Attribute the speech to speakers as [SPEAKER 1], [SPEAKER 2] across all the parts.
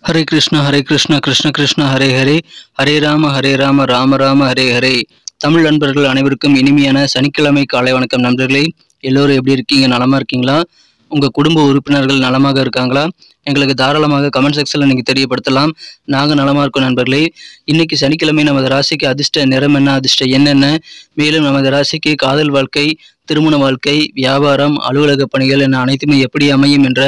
[SPEAKER 1] ஹரே கிருஷ்ண கிருஷ்ண கிருஷ்ண ஹரே ஹரே, ஹரே ராம ராம ராம ஹரே ஹரே. தமிழ் நண்பர்கள் அனைவருக்கும் இனிமையான சனிக்கிழமை காலை வணக்கம் நண்பர்களே. எல்லோரும் எப்படி இருக்கீங்க? நலமா இருக்கீங்களா? உங்கள் குடும்ப உறுப்பினர்கள் நலமாக இருக்காங்களா? எங்களுக்கு தாராளமாக கமெண்ட் செக்ஷனில் நீங்கள் தெரியப்படுத்தலாம். நாங்கள் நலமாக இருக்கோம் நண்பர்களே. இன்னைக்கு சனிக்கிழமை நமது ராசிக்கு அதிர்ஷ்ட நிறம் என்ன, அதிர்ஷ்ட என்னென்ன, மேலும் நமது ராசிக்கு காதல் வாழ்க்கை, திருமண வாழ்க்கை, வியாபாரம், அலுவலக பணிகள் என அனைத்துமே எப்படி அமையும் என்ற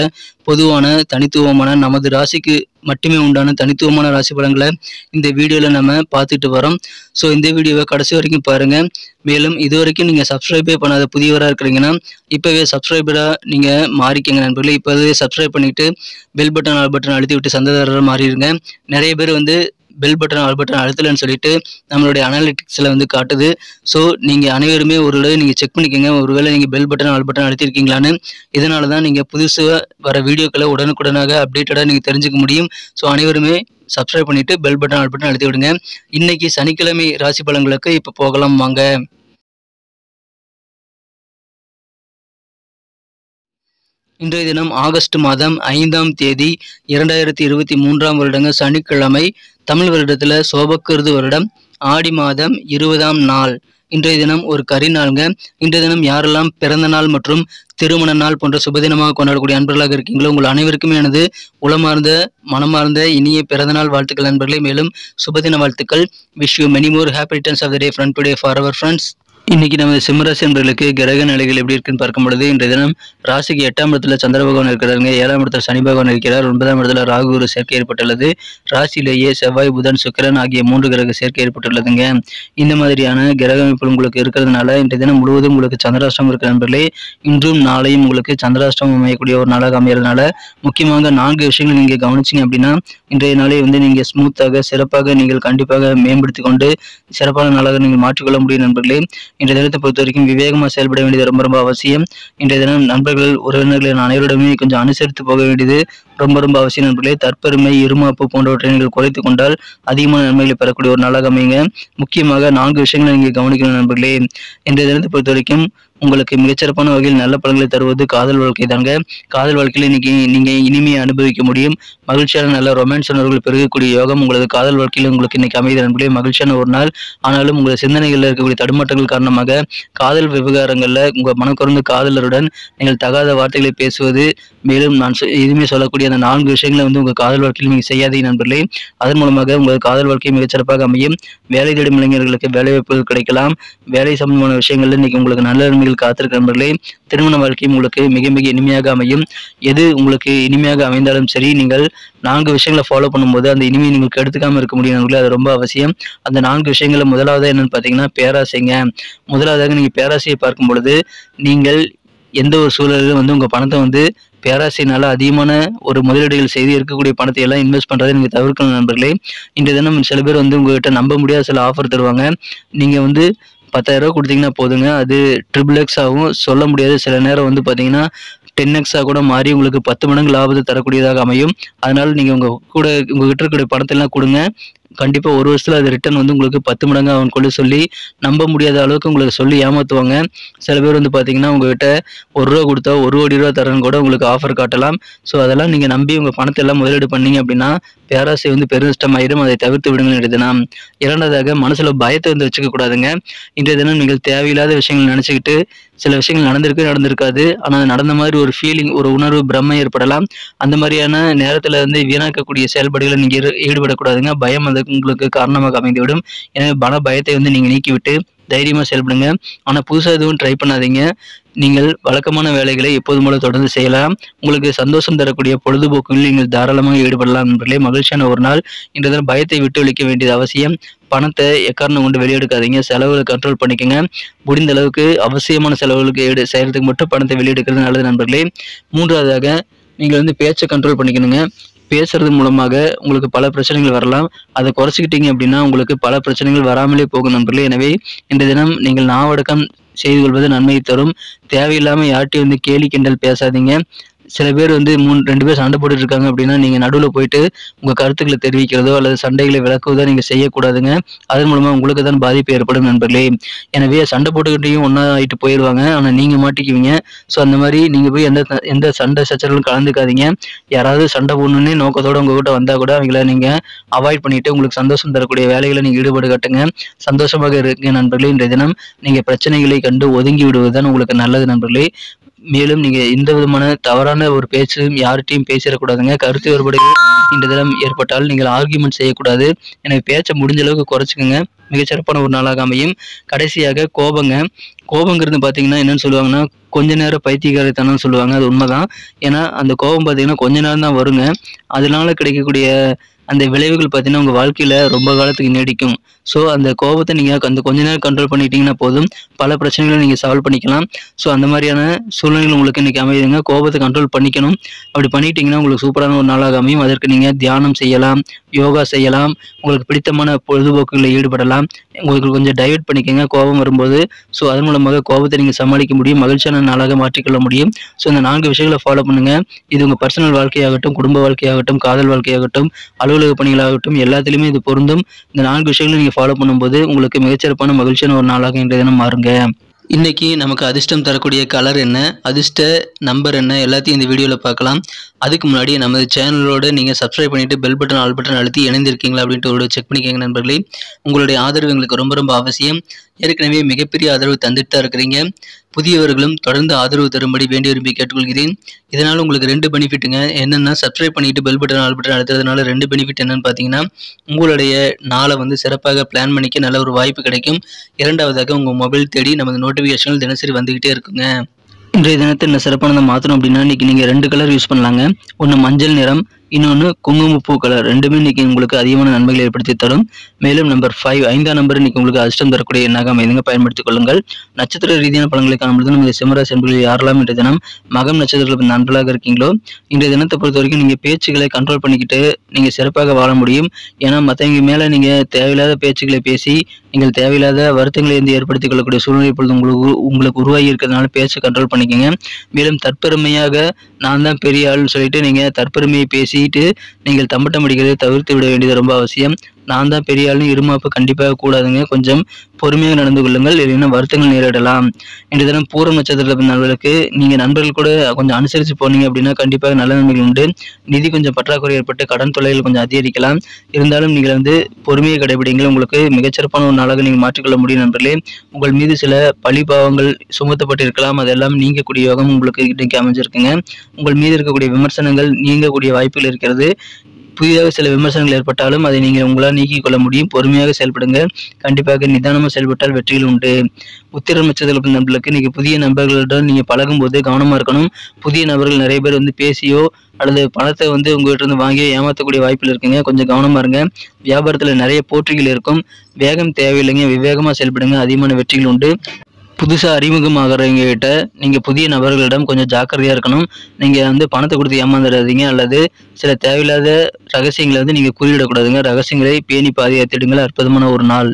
[SPEAKER 1] பொதுவான தனித்துவமான நமது ராசிக்கு மட்டுமே உண்டான தனித்துவமான ராசி பலன்களை இந்த வீடியோவில் நம்ம பார்த்துட்டு வரோம். ஸோ இந்த வீடியோவை கடைசி வரைக்கும் பாருங்கள். மேலும் இது வரைக்கும் நீங்கள் சப்ஸ்கிரைபே பண்ணாத புதியவராக இருக்கிறீங்கன்னா இப்போவே சப்ஸ்கிரைபராக நீங்கள் மாறிக்கங்க நண்பர்களே. இப்போவே சப்ஸ்கிரைப் பண்ணிவிட்டு பெல் பட்டன் ஆல் பட்டன் அழுத்தி விட்டு சந்ததாரராக மாறிடுங்க. நிறைய பேர் பெல் பட்டன் ஆல் பட்டன் அழுத்தலைன்னு சொல்லிட்டு நம்மளுடைய அனாலிட்டிக்ஸில் காட்டுது. ஸோ நீங்கள் அனைவருமே ஒரு தடவை நீங்கள் செக் பண்ணிக்கோங்க, ஒருவேளை நீங்கள் பெல் பட்டன் ஆல் பட்டன் அழுத்திருக்கீங்களான்னு. இதனால தான் நீங்கள் புதுசாக வர வீடியோக்களை உடனுக்குடனாக அப்டேட்டடாக நீங்கள் தெரிஞ்சுக்க முடியும். ஸோ அனைவருமே சப்ஸ்கிரைப் பண்ணிவிட்டு பெல் பட்டன் ஆல் பட்டன் அழுத்தி விடுங்க. இன்னைக்கு சனிக்கிழமை ராசி பலன்களுக்கு இப்போ போகலாம் வாங்க. இன்றைய தினம் ஆகஸ்ட் மாதம் 5ஆம் தேதி 2023ஆம் வருடங்க சனிக்கிழமை. தமிழ் வருடத்தில் சோபக்கிருது வருடம் ஆடி மாதம் 20ஆம் நாள். இன்றைய தினம் ஒரு கரிநாளுங்க. இன்றைய தினம் யாரெல்லாம் பிறந்த நாள் மற்றும் திருமண நாள் போன்ற சுபதினமாக கொண்டாடக்கூடிய அன்பர்களாக இருக்கீங்களோ உங்கள் அனைவருக்குமே எனது உளமார்ந்த மனமார்ந்த இனிய பிறந்தநாள் வாழ்த்துக்கள் நண்பர்களே. மேலும் சுபதின வாழ்த்துக்கள். Wish you many more happy returns of the day friend today for our friends. இன்னைக்கு நமது சிம்மராசி என்பவர்களுக்கு கிரக நிலைகள் எப்படி இருக்குன்னு பார்க்கும் பொழுது, இன்றைய தினம் ராசிக்கு 8ஆம் இடத்துல சந்திர பகவான் இருக்கிறாருங்க. 7ஆம் இடத்துல சனி பகவான் இருக்கிறார். 9ஆம் இடத்துல ராகு குரு சேர்க்கை ஏற்பட்டுள்ளது. ராசியிலேயே செவ்வாய் புதன் சுக்கிரன் ஆகிய 3 கிரக சேர்க்கை ஏற்பட்டுள்ளதுங்க. இந்த மாதிரியான கிரக அமைப்பு உங்களுக்கு இருக்கிறதுனால இன்றைய தினம் முழுவதும் உங்களுக்கு சந்திராஷ்டமம் இருக்கிற நண்பர்களே. இன்றும் நாளையும் உங்களுக்கு சந்திராஷ்டமம் அமையக்கூடிய ஒரு நாளாக அமையறதுனால முக்கியமாக 4 விஷயங்கள் நீங்கள் கவனிச்சிங்க அப்படின்னா இன்றைய நாளை நீங்கள் ஸ்மூத்தாக சிறப்பாக நீங்கள் கண்டிப்பாக மேம்படுத்தி கொண்டு சிறப்பான நாளாக நீங்கள் மாற்றிக்கொள்ள முடியும் நண்பர்களே. இன்றைய தினத்தை பொறுத்த வரைக்கும் விவேகமாக செயல்பட வேண்டியது ரொம்ப ரொம்ப அவசியம். இன்றைய தினம் நண்பர்கள் உறவினர்கள் அனைவரிடமே கொஞ்சம் அனுசரித்து போக வேண்டியது ரொம்ப அவசியம் நண்பர்களே. தற்பெருமை, இருமாப்பு போன்றவற்றை நீங்கள் குறைத்து கொண்டால் அதிகமான நன்மைகளை பெறக்கூடிய ஒரு நாளாக அமைங்க. முக்கியமாக 4 விஷயங்களை நீங்கள் கவனிக்கணும் நண்பர்களே. இன்றைய தினத்தை பொறுத்த வரைக்கும் உங்களுக்கு மிகச்சிறப்பான வகையில் நல்ல பலன்களை தருவது காதல் வாழ்க்கை தாங்க. காதல் வாழ்க்கையில் இன்னைக்கு நீங்கள் இனிமையை அனுபவிக்க முடியும். மகிழ்ச்சியான நல்ல ரொமான்ஸ் உணர்வுகள் பெருகக்கூடிய யோகம் உங்களது காதல் வாழ்க்கையில் உங்களுக்கு இன்னைக்கு அமைதி நண்பர்களே. மகிழ்ச்சியான ஒரு நாள். ஆனாலும் உங்கள் சிந்தனைகளில் இருக்கக்கூடிய தடுமாற்றங்கள் காரணமாக காதல் விவகாரங்களில் உங்கள் மனக்குறந்த காதலருடன் நீங்கள் தகாத வார்த்தைகளை பேசுவது, மேலும் நான் எதுவுமே சொல்லக்கூடிய அந்த 4 விஷயங்களை உங்கள் காதல் வாழ்க்கையில் நீங்கள் செய்யாதீங்க நண்பர்களே. அதன் மூலமாக உங்களது காதல் வாழ்க்கை மிகச்சிறப்பாக அமையும். வேலை தேடும் இளைஞர்களுக்கு வேலை வாய்ப்புகள் கிடைக்கலாம். வேலை சம்பந்தமான விஷயங்கள்ல இன்னைக்கு உங்களுக்கு நல்ல நன்மைகள் காத்திருக்க நண்பர்களே. திருமண வாழ்க்கையும் உங்களுக்கு மிக இனிமையாக அமையும். எது உங்களுக்கு இனிமையாக அமைந்தாலும் சரி, நீங்கள் 4 விஷயங்களை ஃபாலோ பண்ணும்போது அந்த இனிமையை நீங்கள் கெடுத்துக்காம இருக்க முடியும் நண்பர்களே. அது ரொம்ப அவசியம். அந்த 4 விஷயங்கள முதலாவதாக என்னன்னு பார்த்தீங்கன்னா பேராசைங்க. முதலாவதாக நீங்கள் பேராசையை பார்க்கும் பொழுது நீங்கள் எந்த ஒரு சூழலிலும் உங்கள் பணத்தை பேராசையினால அதிகமான ஒரு முதலீடுகள் செய்து இருக்கக்கூடிய பணத்தை எல்லாம் இன்வெஸ்ட் பண்ணுறதை நீங்கள் தவிர்க்கணும் நண்பர்களே. இன்றைய தினம் சில பேர் உங்ககிட்ட நம்ப முடியாத சில ஆஃபர் தருவாங்க. நீங்கள் 10,000 ரூபா கொடுத்தீங்கன்னா போதுங்க, அது XXX ஆகும். சொல்ல முடியாது, சில நேரம் பார்த்தீங்கன்னா 10x கூட மாறி உங்களுக்கு 10 மடங்கு லாபத்தை தரக்கூடியதாக அமையும். அதனால நீங்கள் உங்ககிட்ட இருக்கக்கூடிய பணத்தை எல்லாம் கொடுங்க. கண்டிப்பாக ஒரு வருஷத்தில் அது ரிட்டர்ன் உங்களுக்கு 10 மடங்கு அவன் கொண்டு சொல்லி நம்ப முடியாத அளவுக்கு உங்களுக்கு சொல்லி ஏமாற்றுவாங்க. சில பேர் பார்த்தீங்கன்னா உங்ககிட்ட 1 ரூபா கொடுத்தா 1 கோடி ரூபா தரேன்னு கூட உங்களுக்கு ஆஃபர் காட்டலாம். ஸோ அதெல்லாம் நீங்கள் நம்பி உங்கள் பணத்தை எல்லாம் முதலீடு பண்ணீங்க அப்படின்னா பேராசை பெருநஷ்டமாயிடும். அதை தவிர்த்து விடுங்கள் இன்றைய தினம். இரண்டாவதாக மனசில் பயத்தை வச்சுக்க கூடாதுங்க. இன்றைய தினம் நீங்கள் தேவையில்லாத விஷயங்கள் நினச்சிக்கிட்டு சில விஷயங்கள் நடந்திருக்காது. ஆனால் நடந்த மாதிரி ஒரு ஃபீலிங், ஒரு உணர்வு, பிரம்மை ஏற்படலாம். அந்த மாதிரியான நேரத்தில் வீணாக்கக்கூடிய செயல்பாடுகளை நீங்கள் ஈடுபடக்கூடாதுங்க. பயம் உங்களுக்கு காரணமாக அமைந்துவிடும். எனவே பயத்தை நீங்கள் நீக்கிவிட்டு தைரியமாக செயல்படுங்க. ஆனால் புதுசாக எதுவும் ட்ரை பண்ணாதீங்க. நீங்கள் வழக்கமான வேலைகளை எப்போதும் போல தொடர்ந்து செய்யலாம். உங்களுக்கு சந்தோஷம் தரக்கூடிய பொழுதுபோக்குகளில் நீங்கள் தாராளமாக ஈடுபடலாம் நண்பர்களே. மகிழ்ச்சியான ஒரு நாள். இன்றைய தினம் பயத்தை விட்டு ஒழிக்க வேண்டியது அவசியம். பணத்தை எக்காரணம் கொண்டு வெளியெடுக்காதீங்க. செலவுகளை கண்ட்ரோல் பண்ணிக்கோங்க. முடிந்த அளவுக்கு அவசியமான செலவுகளுக்கு செய்யறதுக்கு மட்டும் பணத்தை வெளியெடுக்கிறது நல்லது நண்பர்களே. மூன்றாவதாக நீங்கள் பேச்சை கண்ட்ரோல் பண்ணிக்கணுங்க. பேசுறது மூலமாக உங்களுக்கு பல பிரச்சனைகள் வரலாம். அதை குறைச்சிக்கிட்டீங்க அப்படின்னா உங்களுக்கு பல பிரச்சனைகள் வராமலே போகும் நண்பர்களே. எனவே இன்றைய தினம் நீங்கள் நாவடக்கம் செய்து கொள்வது நன்மையை தரும். தேவையில்லாமல் யார்ட்டையும் கேலி கிண்டல் பேசாதீங்க. சில பேர் வந்து 2 பேர் சண்டை போட்டுட்டு இருக்காங்க அப்படின்னா, நீங்க நடுவுல போயிட்டு உங்க கருத்துக்கள தெரிவிக்கிறதோ அல்லது சண்டைகளை விளக்குவதோ நீங்க செய்யக்கூடாதுங்க. அதன் மூலமா உங்களுக்கு தான் பாதிப்பு ஏற்படும் நண்பர்களே. எனவே சண்டை போட்டுக்கிட்டயும் ஒண்ணா ஆயிட்டு போயிருவாங்க. ஆனா நீங்க மாட்டிக்குவீங்க. ஸோ அந்த மாரி நீங்க போய் எந்த சண்டை சச்சரவுலும் கலந்துக்காதீங்க. யாராவது சண்டை போடணும்னே நோக்கத்தோட உங்ககிட்ட வந்தா கூட அவங்கள நீங்க அவாய்ட் பண்ணிட்டு உங்களுக்கு சந்தோஷம் தரக்கூடிய வேலைகள நீங்க ஈடுபாடு காட்டுங்க. சந்தோஷமாக இருங்க நண்பர்களே. இன்றைய தினம் நீங்க பிரச்சனைகளை கண்டு ஒதுங்கி விடுவது தான் உங்களுக்கு நல்லது நண்பர்களே. மேலும் நீங்க எந்த விதமான தவறான ஒரு பேச்சும் யார்கிட்டயும் பேசிறக்கூடாதுங்க. கருத்து வேறுபாடுகள் இன்றைய தினம் ஏற்பட்டால் நீங்கள் ஆர்கியூமெண்ட் செய்யக்கூடாது. எனவே பேச்ச முடிஞ்ச அளவுக்கு குறைச்சுக்கங்க. மிகச்சிறப்பான ஒரு நாளாக அமையும். கடைசியாக கோபங்க. கோபங்கிறது பார்த்தீங்கன்னா என்னன்னு சொல்லுவாங்கன்னா, கொஞ்ச நேரம் பைத்தியக்காரத்தனம்னு சொல்லுவாங்க. அது உண்மதான். ஏன்னா அந்த கோபம் பார்த்தீங்கன்னா கொஞ்ச நேரம் தான் வருங்க. அதனால கிடைக்கக்கூடிய அந்த விளைவுகள் பார்த்தீங்கன்னா உங்க வாழ்க்கையில ரொம்ப காலத்துக்கு நீடிக்கும். ஸோ அந்த கோபத்த நீங்க அந்த கொஞ்ச நேரம் கண்ட்ரோல் பண்ணிட்டீங்கன்னா போதும். பல பிரச்சனைகள நீங்க சால்வ் பண்ணிக்கலாம். ஸோ அந்த மாரியான சூழ்நிலைகள் உங்களுக்கு இன்னைக்கு அமையுதுங்க. கோபத்த கண்ட்ரோல் பண்ணிக்கணும். அப்படி பண்ணிட்டீங்கன்னா உங்களுக்கு சூப்பரான ஒரு நாளாக அமையும். அதற்கு நீங்க தியானம் செய்யலாம், யோகா செய்யலாம், உங்களுக்கு பிடித்தமான பொழுதுபோக்குகளில் ஈடுபடலாம். உங்களுக்கு கொஞ்சம் டைவர்ட் பண்ணிக்கங்க கோபம் வரும்போது. ஸோ அதன் மூலமாக கோபத்தை நீங்க சமாளிக்க முடியும். மகிழ்ச்சியான நாளாக மாற்றிக்கொள்ள முடியும். ஸோ இந்த 4 விஷயங்கள ஃபாலோ பண்ணுங்க. இது உங்க பர்சனல் வாழ்க்கையாகட்டும், குடும்ப வாழ்க்கையாகட்டும், காதல் வாழ்க்கையாகட்டும், அலுவலக பணிகளாகட்டும் எல்லாத்திலுமே இது பொருந்தும். இந்த 4 விஷயங்களும் நீங்க ஃபாலோ பண்ணும்போது உங்களுக்கு மிகச்சிறப்பான மகிழ்ச்சியான ஒரு நாளாக இன்றைய தினம் மாறுங்க. இன்னைக்கு நமக்கு அதிர்ஷ்டம் தரக்கூடிய கலர் என்ன, அதிர்ஷ்ட நம்பர் என்ன எல்லாத்தையும் இந்த வீடியோல பார்க்கலாம். அதுக்கு முன்னாடி நமது சேனலோட நீங்க சப்ஸ்கிரைப் பண்ணிட்டு பெல் பட்டன் ஆல் பட்டன் அழுத்தி இணைந்திருக்கீங்களா அப்படின்ட்டு ஒரு செக் பண்ணிக்கங்க நண்பர்களே. உங்களுடைய ஆதரவு எங்களுக்கு ரொம்ப ரொம்ப அவசியம். ஏற்கனவே மிகப்பெரிய ஆதரவு தந்துட்டு தான் இருக்கிறீங்க. புதியவர்களும் தொடர்ந்து ஆதரவு தரும்படி வேண்டி விரும்பி கேட்டுக்கொள்கிறேன். இதனால உங்களுக்கு 2 பெனிஃபிட்டுங்க. என்னன்னா சப்ஸ்கிரைப் பண்ணிட்டு பெல் பட்டன் ஆல் பட்டன் அழுத்துறதுனால 2 பெனிஃபிட் என்னன்னு பார்த்தீங்கன்னா, உங்களுடைய நாளை வந்து சிறப்பாக பிளான் பண்ணிக்க நல்ல ஒரு வாய்ப்பு கிடைக்கும். இரண்டாவதாக உங்க மொபைல் தேடி நமது நோட்டிஃபிகேஷன்கள் தினசரி வந்துகிட்டே இருக்குங்க. இன்றைய தினத்தை என்ன சிறப்பானதை மாற்றணும் அப்படின்னா, இன்னைக்கு நீங்க 2 கலர் யூஸ் பண்ணலாங்க. ஒன்று மஞ்சள் நிறம், இன்னொன்று குங்குமப்பூ கலர். ரெண்டுமே இன்னைக்கு உங்களுக்கு அதிகமான நன்மைகளை ஏற்படுத்தி தரும். மேலும் நம்பர் 5 5ஆம் நம்பர் இன்னைக்கு உங்களுக்கு அதிர்ஷ்டம் தரக்கூடிய எண்ணாக அமைதுங்க. பயன்படுத்திக் கொள்ளுங்கள். நட்சத்திர ரீதியான பலன்களை காணும்பொழுது நமது சிம்மராசி என்பதில் யாரெல்லாம் இன்றைய தினம் மகம் நட்சத்திரத்தில் நண்பர்களாக இருக்கீங்களோ, இன்றைய தினத்தை பொறுத்த வரைக்கும் நீங்க பேச்சுக்களை கண்ட்ரோல் பண்ணிக்கிட்டு நீங்க சிறப்பாக வாழ முடியும். ஏன்னா மற்றவங்க மேல நீங்க தேவையில்லாத பேச்சுக்களை பேசி நீங்கள் தேவையில்லாத வருத்தங்களை ஏற்படுத்திக் கொள்ளக்கூடிய சூழ்நிலை இப்பொழுது உங்களுக்கு உருவாகி இருக்கிறதுனால பேச்சை கண்ட்ரோல் பண்ணிக்கங்க. மேலும் தற்பெருமையாக நான் தான் பெரிய ஆள்னு சொல்லிட்டு நீங்க தற்பெருமையை பேசிட்டு நீங்கள் தம்பட்டம் அடிக்கிறதை தவிர்த்து விட வேண்டியது ரொம்ப அவசியம். நான் தான் பெரிய ஆள்னு இருமாப்பு கண்டிப்பாக கூடாதுங்க. கொஞ்சம் பொறுமையாக நடந்து கொள்ளுங்கள், இல்லைன்னா வருத்தங்கள் நேரிடலாம். இன்றைய தினம் பூரம் நட்சத்திரத்தில் நண்பர்களுக்கு நீங்க நண்பர்கள் கூட கொஞ்சம் அனுசரித்து போனீங்க அப்படின்னா கண்டிப்பாக நல்ல நன்மைகள் உண்டு. நிதி கொஞ்சம் பற்றாக்குறை ஏற்பட்டு கடன் தொல்லைகள் கொஞ்சம் அதிகரிக்கலாம். இருந்தாலும் நீங்கள் வந்து பொறுமையை கடைபிடிங்கள். உங்களுக்கு மிகச்சிறப்பான ஒரு நாளாக நீங்கள் மாற்றிக்கொள்ள முடியும் நண்பர்களே. உங்கள் மீது சில பழி பாவங்கள் சுமத்தப்பட்டிருக்கலாம். அதெல்லாம் நீங்கக்கூடிய யோகம் உங்களுக்கு இன்னைக்கு அமைஞ்சிருக்குங்க. உங்கள் மீது இருக்கக்கூடிய விமர்சனங்கள் நீங்கக்கூடிய வாய்ப்புகள் இருக்கிறது. புதிதாக சில விமர்சனங்கள் ஏற்பட்டாலும் அதை நீங்கள் உங்களால் நீக்கிக் கொள்ள முடியும். பொறுமையாக செயல்படுங்க. கண்டிப்பாக நிதானமாக செயல்பட்டால் வெற்றிகள் உண்டு. உத்திரம் நட்சத்திர நண்பர்களுக்கு இன்னைக்கு புதிய நண்பர்களுடன் நீங்க பழகும் போது கவனமா இருக்கணும். புதிய நபர்கள் நிறைய பேர் வந்து பேசியோ அல்லது பணத்தை வந்து உங்ககிட்ட இருந்து வாங்கியோ ஏமாற்றக்கூடிய வாய்ப்புகள் இருக்குங்க. கொஞ்சம் கவனமா இருங்க. வியாபாரத்துல நிறைய போட்டிகள் இருக்கும். வேகம் தேவையில்லைங்க. விவேகமா செயல்படுங்க. அதிகமான வெற்றிகள் உண்டு. புதுசாக அறிமுகமாகறவங்க கிட்ட நீங்கள் புதிய நபர்களிடம் கொஞ்சம் ஜாக்கிரதையாக இருக்கணும். நீங்கள் வந்து பணத்தை கொடுத்து ஏமாந்துடாதீங்க. அல்லது சில தேவையில்லாத ரகசியங்களை வந்து நீங்கள் குறியிடக்கூடாதுங்க. ரகசியங்களை பேணி பாதுகாத்திடுங்கள். அற்புதமான ஒரு நாள்.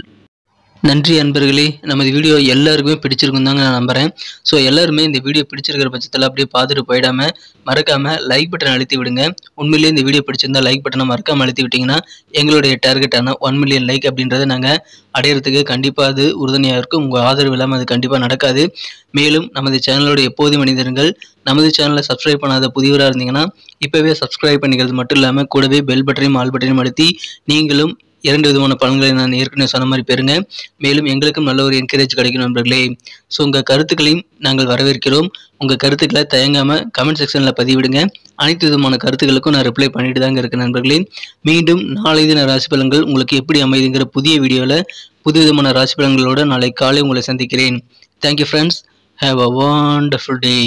[SPEAKER 1] நன்றி அன்பர்களே. நமது வீடியோ எல்லாருக்குமே பிடிச்சிருக்கும் தாங்க நான் நம்புகிறேன். ஸோ எல்லாருமே இந்த வீடியோ பிடிச்சிருக்கிற பட்சத்தில் அப்படியே பார்த்துட்டு போயிடாமல் மறக்காமல் லைக் பட்டன் அழுத்தி விடுங்க. உண்மையிலேயே இந்த வீடியோ பிடிச்சிருந்தா லைக் பட்டனை மறக்காமல் அழுத்தி விட்டிங்கன்னா எங்களுடைய டார்கெட்டான 1 மில்லியன் லைக் அப்படின்றத நாங்கள் அடையிறதுக்கு கண்டிப்பாக அது உறுதுணையாக இருக்கும். உங்கள் ஆதரவு இல்லாமல் அது கண்டிப்பாக நடக்காது. மேலும் நமது சேனலோட எப்போதும் மனிதர்கள் நமது சேனலை சப்ஸ்கிரைப் பண்ணாத புதியவராக இருந்தீங்கன்னா இப்போவே சப்ஸ்கிரைப் பண்ணிக்கிறது மட்டும் இல்லாமல் கூடவே பெல் பட்டனையும் ஆல் பட்டனையும் அழுத்தி நீங்களும் 2 விதமான பலன்களை நான் ஏற்கனவே சொன்ன மாதிரி பெறுங்க. மேலும் எங்களுக்கும் நல்ல ஒரு என்கரேஜ் கிடைக்கும் நண்பர்களே. ஸோ உங்கள் கருத்துக்களையும் நாங்கள் வரவேற்கிறோம். உங்கள் கருத்துக்களை தயங்காமல் கமெண்ட் செக்ஷனில் பதிவிடுங்க. அனைத்து விதமான கருத்துக்களுக்கும் நான் ரிப்ளை பண்ணிட்டு தாங்க இருக்கேன் நண்பர்களே. மீண்டும் நாளை தின ராசி பலன்கள் உங்களுக்கு எப்படி அமைதுங்கிற புதிய வீடியோவில் புது விதமான ராசி பலன்களோடு நாளை காலை உங்களை சந்திக்கிறேன். Thank you friends. Have a wonderful day.